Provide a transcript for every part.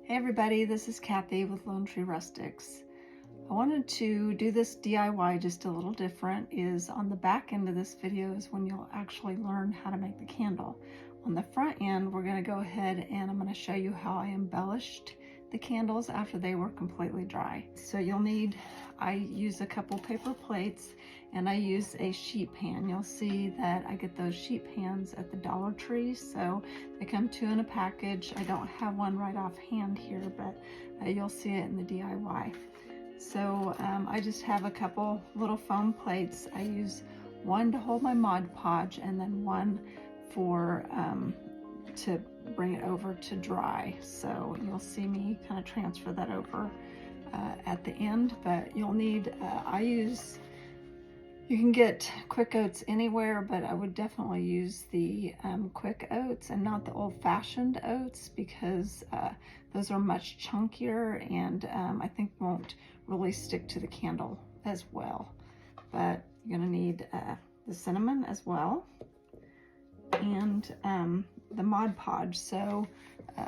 Hey everybody, this is Kathy with Lone Tree Rustics. I wanted to do this DIY just a little different. Is on the back end of this video is when you'll actually learn how to make the candle. On the front end, we're going to go ahead and I'm going to show you how I embellished the candles after they were completely dry. So you'll need, I use a couple paper plates and I use a sheet pan. You'll see that I get those sheet pans at the Dollar Tree. So they come two in a package. I don't have one right offhand here, but you'll see it in the DIY. So I just have a couple little foam plates. I use one to hold my Mod Podge and then one for to bring it over to dry. So you'll see me kind of transfer that over at the end, but you'll need, you can get quick oats anywhere, but I would definitely use the quick oats and not the old-fashioned oats because those are much chunkier and I think won't really stick to the candle as well. But you're gonna need the cinnamon as well and the Mod Podge. So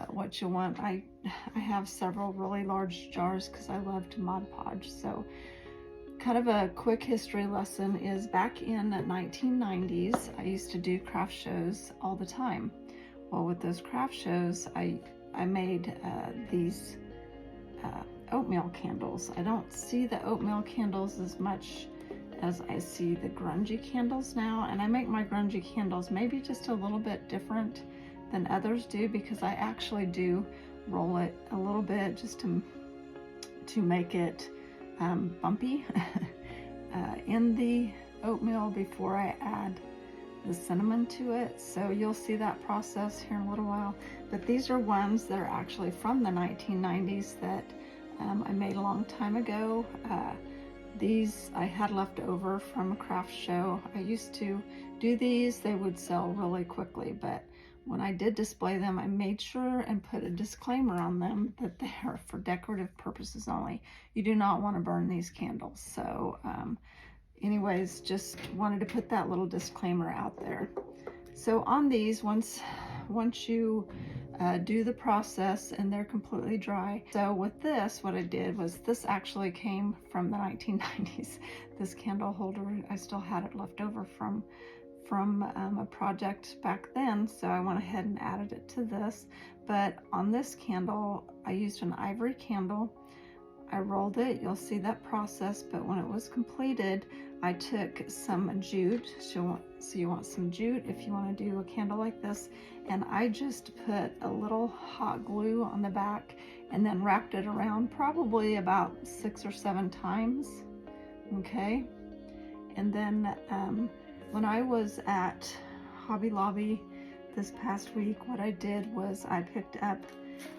what you want, I have several really large jars because I love to Mod Podge. So kind of a quick history lesson is back in the 1990s, I used to do craft shows all the time. Well, with those craft shows, I made these oatmeal candles. I don't see the oatmeal candles as much as I see the grungy candles now, and I make my grungy candles maybe just a little bit different than others do because I actually do roll it a little bit just to make it bumpy in the oatmeal before I add the cinnamon to it. So you'll see that process here in a little while. But these are ones that are actually from the 1990s that I made a long time ago. These I had left over from a craft show. I used to do these. They would sell really quickly, but when I did display them, I made sure and put a disclaimer on them that they are for decorative purposes only. You do not want to burn these candles. So anyways, just wanted to put that little disclaimer out there. So on these, once you do the process and they're completely dry. So with this, what I did was, this actually came from the 1990s. This candle holder, I still had it left over from a project back then, so I went ahead and added it to this. But on this candle, I used an ivory candle. I rolled it, you'll see that process, but when it was completed, I took some jute. So you want some jute if you want to do a candle like this, and I just put a little hot glue on the back and then wrapped it around probably about 6 or 7 times, okay? And then when I was at Hobby Lobby this past week, what I did was I picked up,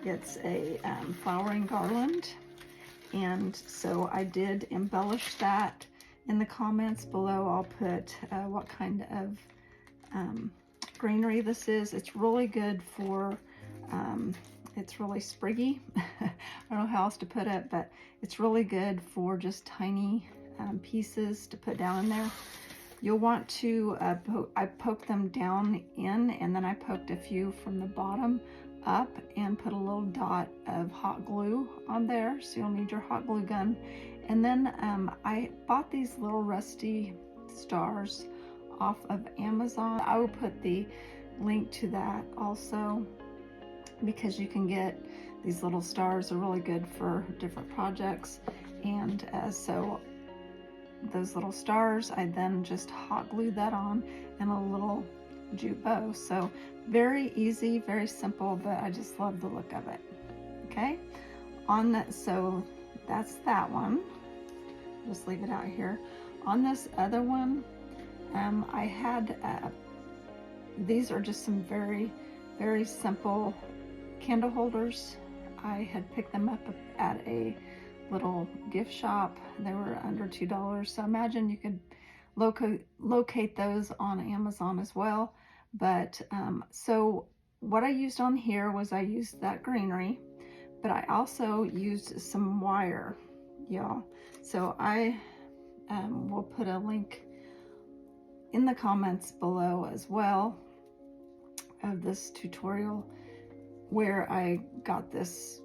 it's a flowering garland, and so I did embellish that. In the comments below, I'll put what kind of greenery this is. It's really good for, it's really spriggy. I don't know how else to put it, but it's really good for just tiny pieces to put down in there. You'll want to, I poked them down in, and then I poked a few from the bottom up and put a little dot of hot glue on there. So you'll need your hot glue gun. And then I bought these little rusty stars off of Amazon. I will put the link to that also, because you can get these little stars. They're really good for different projects. And so those little stars, I then just hot glued that on and a little jute bow. So very easy, very simple, but I just love the look of it. Okay, so that's that one. Just leave it out here. On this other one, I had these are just some very, very simple candle holders. I had picked them up at a little gift shop. They were under $2. So imagine you could locate those on Amazon as well. But so what I used on here was I used that greenery, but I also used some wire, y'all. So I will put a link in the comments below as well of this tutorial where I got this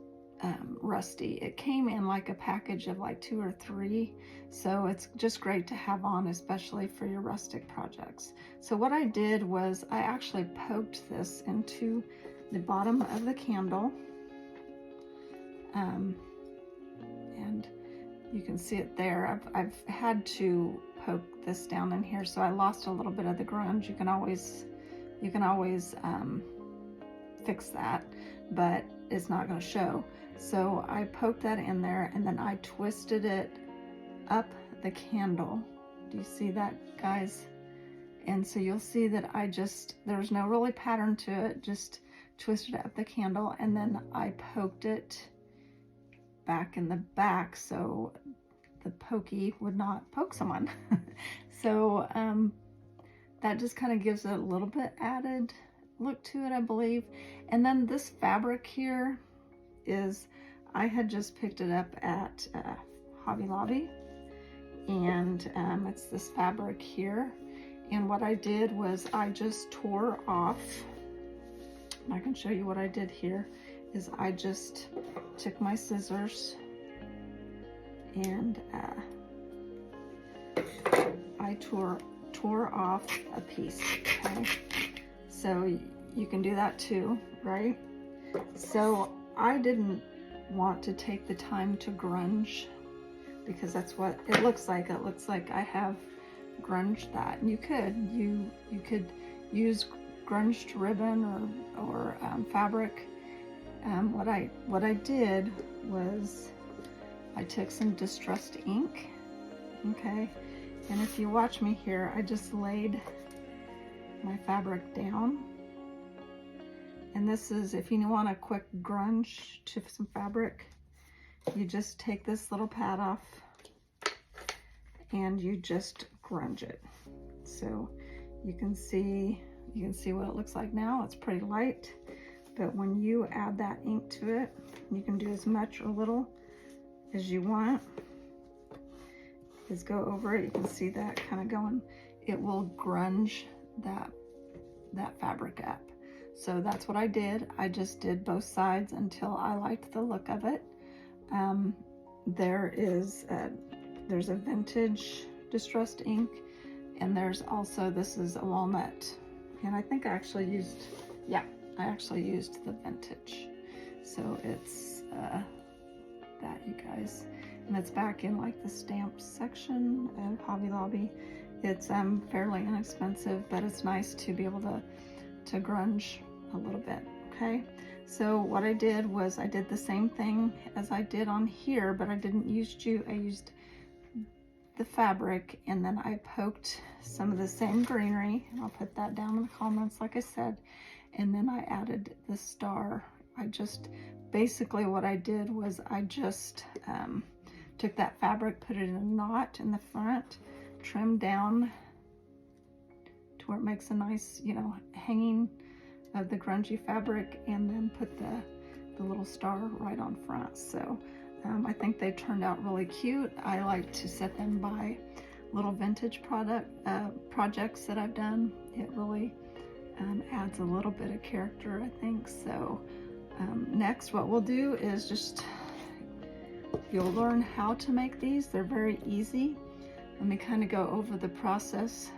rusty. It came in like a package of like 2 or 3, so it's just great to have on, especially for your rustic projects. So what I did was I actually poked this into the bottom of the candle, and you can see it there. I've had to poke this down in here, so I lost a little bit of the grunge. You can always fix that, but it's not going to show. So I poked that in there, and then I twisted it up the candle. Do you see that, guys? And so you'll see that there's no really pattern to it, just twisted up the candle, and then I poked it back in the back so the pokey would not poke someone. So that just kind of gives it a little bit added look to it, I believe. And then this fabric here is, I had just picked it up at Hobby Lobby, and it's this fabric here. And what I did was I just tore off, and I can show you what I did here, is I just took my scissors and I tore off a piece, okay? So you can do that too, right? So I didn't want to take the time to grunge, because that's what it looks like. It looks like I have grunged that. And you could use grunged ribbon or fabric. What I did was I took some distressed ink, okay? And if you watch me here, I just laid my fabric down. And this is, if you want a quick grunge to some fabric, you just take this little pad off and you just grunge it. So you can see what it looks like now. It's pretty light, but when you add that ink to it, you can do as much or little as you want. Just go over it. You can see that kind of going. It will grunge that fabric up. So that's what I did. I just did both sides until I liked the look of it. There's a vintage distressed ink, and there's also, this is a walnut, and I think I actually used the vintage. So it's that, you guys, and it's back in like the stamps section of Hobby Lobby. It's fairly inexpensive, but it's nice to be able to grunge a little bit, okay? So what I did was I did the same thing as I did on here, but I didn't use jute. I used the fabric, and then I poked some of the same greenery, and I'll put that down in the comments like I said, and then I added the star. Basically what I did was I just took that fabric, put it in a knot in the front, trimmed down to where it makes a nice, hanging of the grungy fabric, and then put the little star right on front. So I think they turned out really cute. I like to set them by little vintage projects that I've done. It really adds a little bit of character, I think. So next what we'll do is you'll learn how to make these. They're very easy. Let me kind of go over the process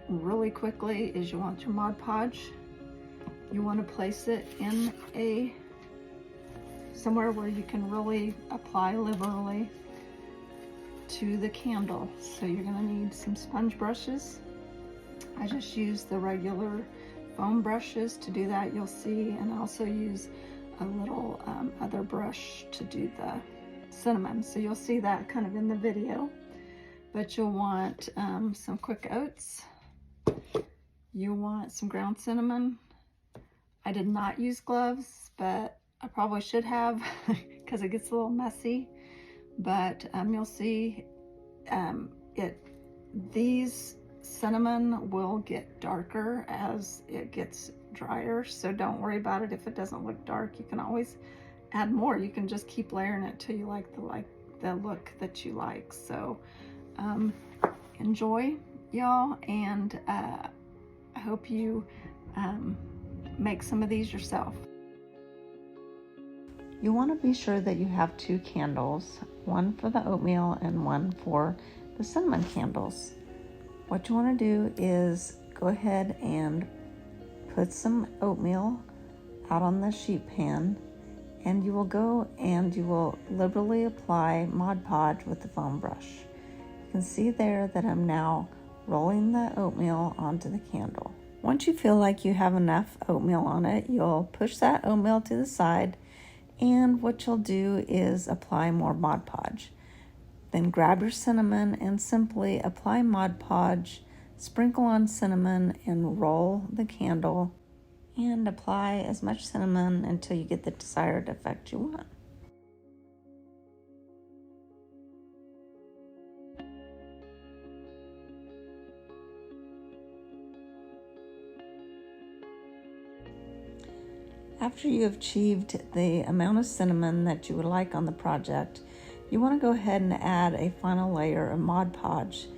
really quickly. Is you want your Mod Podge. You want to place it in somewhere where you can really apply liberally to the candle. So you're going to need some sponge brushes. I just use the regular foam brushes to do that, you'll see, and I also use a little other brush to do the cinnamon. So you'll see that kind of in the video. But you'll want some quick oats. You want some ground cinnamon. I did not use gloves, but I probably should have because it gets a little messy. But you'll see these cinnamon will get darker as it gets drier, so don't worry about it if it doesn't look dark. You can always add more. You can just keep layering it till you like the look that you like. So enjoy, y'all, and I hope you make some of these yourself. You want to be sure that you have 2 candles, one for the oatmeal and one for the cinnamon candles. What you want to do is go ahead and put some oatmeal out on the sheet pan, and you will go and you will liberally apply Mod Podge with the foam brush. You can see there that I'm now rolling the oatmeal onto the candle. Once you feel like you have enough oatmeal on it, you'll push that oatmeal to the side, and what you'll do is apply more Mod Podge. Then grab your cinnamon and simply apply Mod Podge, sprinkle on cinnamon, and roll the candle, and apply as much cinnamon until you get the desired effect you want. After you have achieved the amount of cinnamon that you would like on the project, you want to go ahead and add a final layer of Mod Podge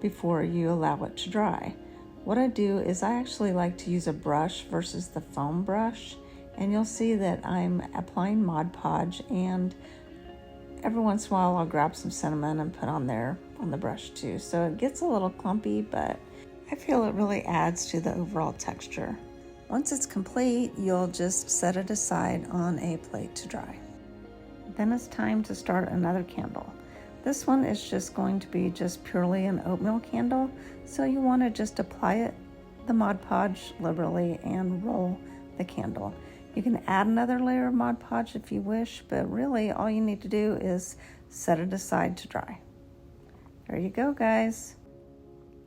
before you allow it to dry. What I do is I actually like to use a brush versus the foam brush, and you'll see that I'm applying Mod Podge, and every once in a while I'll grab some cinnamon and put on there on the brush too. So it gets a little clumpy, but I feel it really adds to the overall texture. Once it's complete, you'll just set it aside on a plate to dry. Then it's time to start another candle. This one is just going to be just purely an oatmeal candle, so you want to just apply the Mod Podge liberally and roll the candle. You can add another layer of Mod Podge if you wish, but really all you need to do is set it aside to dry. There you go, guys.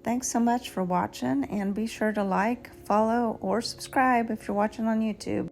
Thanks so much for watching, and be sure to like, follow, or subscribe if you're watching on YouTube.